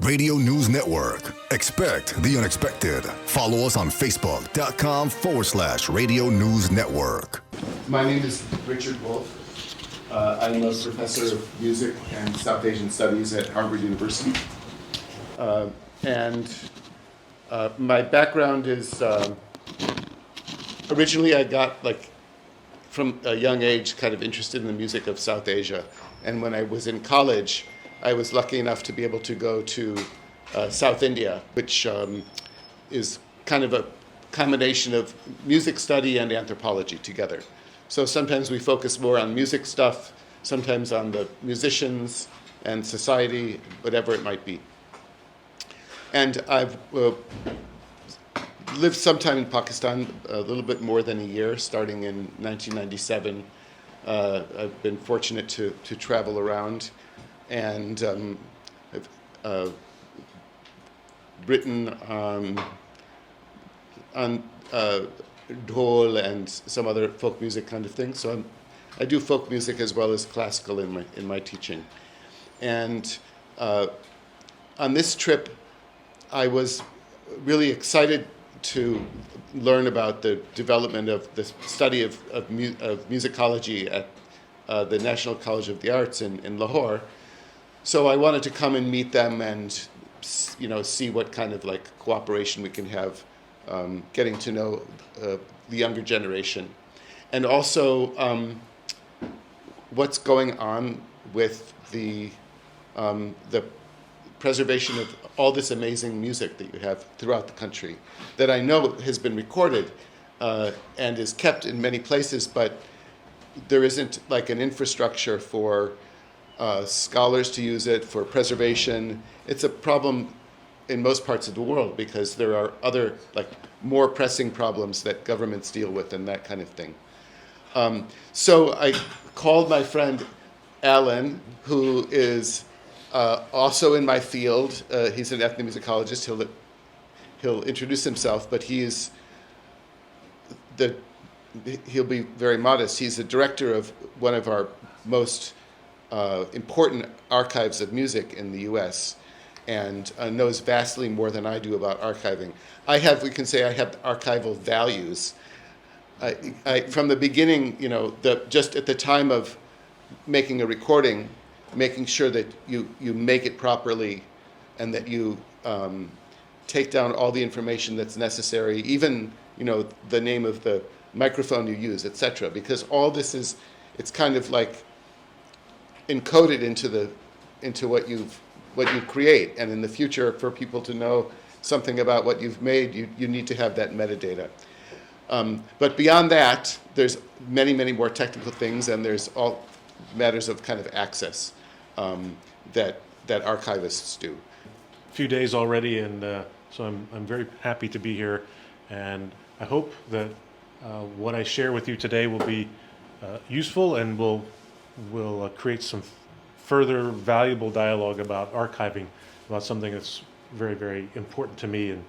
Radio News Network. Expect the unexpected. Follow us on Facebook.com/Radio News Network. My name is Richard Wolf. I'm a professor of music and South Asian studies at Harvard University. My background is, originally I got, from a young age, kind of interested in the music of South Asia. And when I was in college, I was lucky enough to be able to go to South India, which is kind of a combination of music study and anthropology together. So sometimes we focus more on music stuff, sometimes on the musicians and society, whatever it might be. And I've lived sometime in Pakistan, a little bit more than a year, starting in 1997. I've been fortunate to travel around, and I've written on dhol and some other folk music kind of things. So I do folk music as well as classical in my teaching. And on this trip, I was really excited to learn about the development of the study of musicology at the National College of the Arts in Lahore. So I wanted to come and meet them and see what kind of cooperation we can have, getting to know the younger generation, and also what's going on with the preservation of all this amazing music that you have throughout the country that I know has been recorded and is kept in many places, but there isn't an infrastructure for scholars to use it, for preservation. It's a problem in most parts of the world because there are other more pressing problems that governments deal with and that kind of thing. So I called my friend Alan, who is also in my field. He's an ethnomusicologist. He'll introduce himself, but he'll be very modest. He's the director of one of our most important archives of music in the U.S. and knows vastly more than I do about archiving. We can say I have archival values. From the beginning, just at the time of making a recording, making sure that you make it properly and that you take down all the information that's necessary, even the name of the microphone you use, etc. Because all this it's kind of encoded into what you create, and in the future, for people to know something about what you've made, you need to have that metadata. But beyond that, there's many, many more technical things, and there's all matters of kind of access that archivists do. A few days already, and so I'm very happy to be here, and I hope that what I share with you today will be useful and will create some further valuable dialogue about archiving, about something that's very, very important to me. And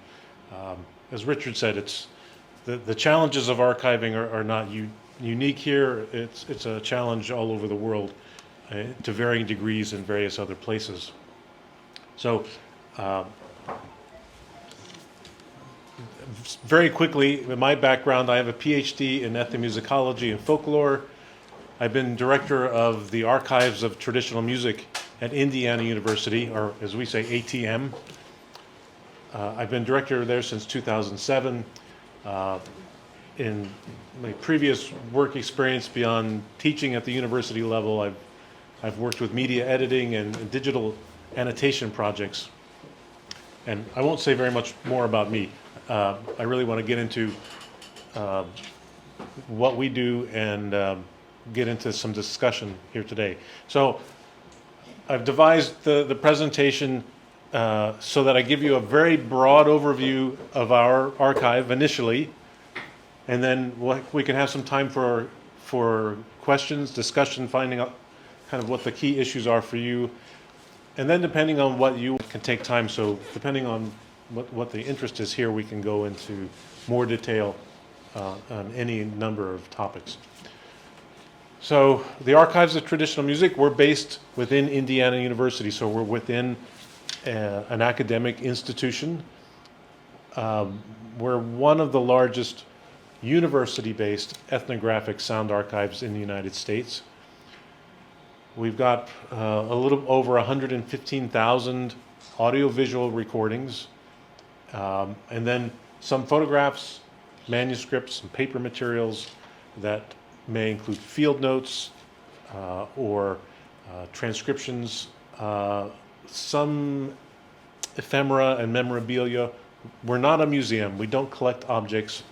as Richard said, it's the challenges of archiving are not unique here. It's a challenge all over the world to varying degrees in various other places. So very quickly, in my background, I have a PhD in ethnomusicology and folklore. I've been director of the Archives of Traditional Music at Indiana University, or as we say, ATM. I've been director there since 2007. In my previous work experience beyond teaching at the university level, I've worked with media editing and digital annotation projects. And I won't say very much more about me. I really want to get into what we do and get into some discussion here today. So I've devised the presentation so that I give you a very broad overview of our archive initially, and then we can have some time for questions, discussion, finding out kind of what the key issues are for you. And then depending on what you can take time, so depending on what the interest is here, we can go into more detail on any number of topics. So the Archives of Traditional Music, we're based within Indiana University, so we're within an academic institution. We're one of the largest university-based ethnographic sound archives in the United States. We've got a little over 115,000 audiovisual recordings, and then some photographs, manuscripts, and paper materials that may include field notes or transcriptions, some ephemera and memorabilia. We're not a museum. We don't collect objects,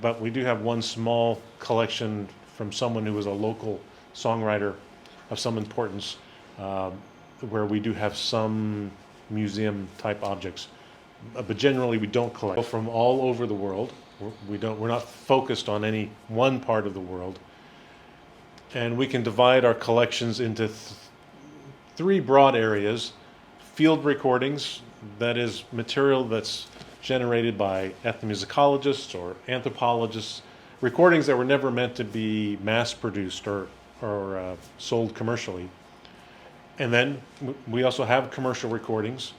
but we do have one small collection from someone who was a local songwriter of some importance, where we do have some museum-type objects. But generally, we don't collect from all over the world. We're not focused on any one part of the world. And we can divide our collections into three broad areas. Field recordings, that is material that's generated by ethnomusicologists or anthropologists, recordings that were never meant to be mass-produced or sold commercially. And then we also have commercial recordings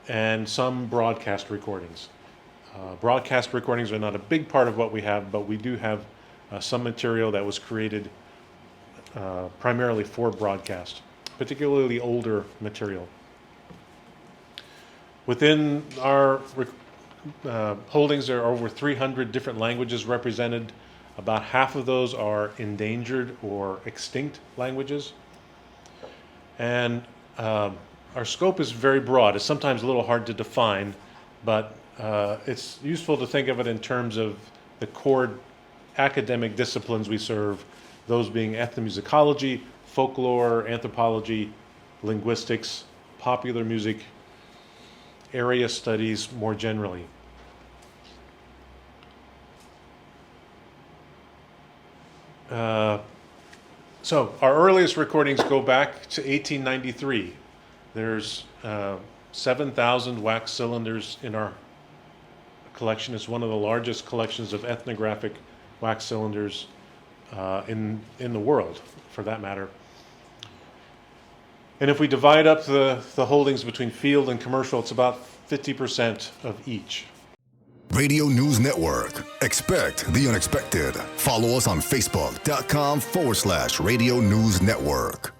and some broadcast recordings. Broadcast recordings are not a big part of what we have, but we do have some material that was created primarily for broadcast, particularly older material. Within our holdings, there are over 300 different languages represented. About half of those are endangered or extinct languages. And our scope is very broad. It's sometimes a little hard to define, but it's useful to think of it in terms of the core academic disciplines we serve, those being ethnomusicology, folklore, anthropology, linguistics, popular music, area studies more generally. So our earliest recordings go back to 1893. There's 7,000 wax cylinders in our collection. It's one of the largest collections of ethnographic wax cylinders in the world, for that matter. And if we divide up the holdings between field and commercial, it's about 50% of each. Radio News Network. Expect the unexpected. Follow us on Facebook.com/Radio News Network.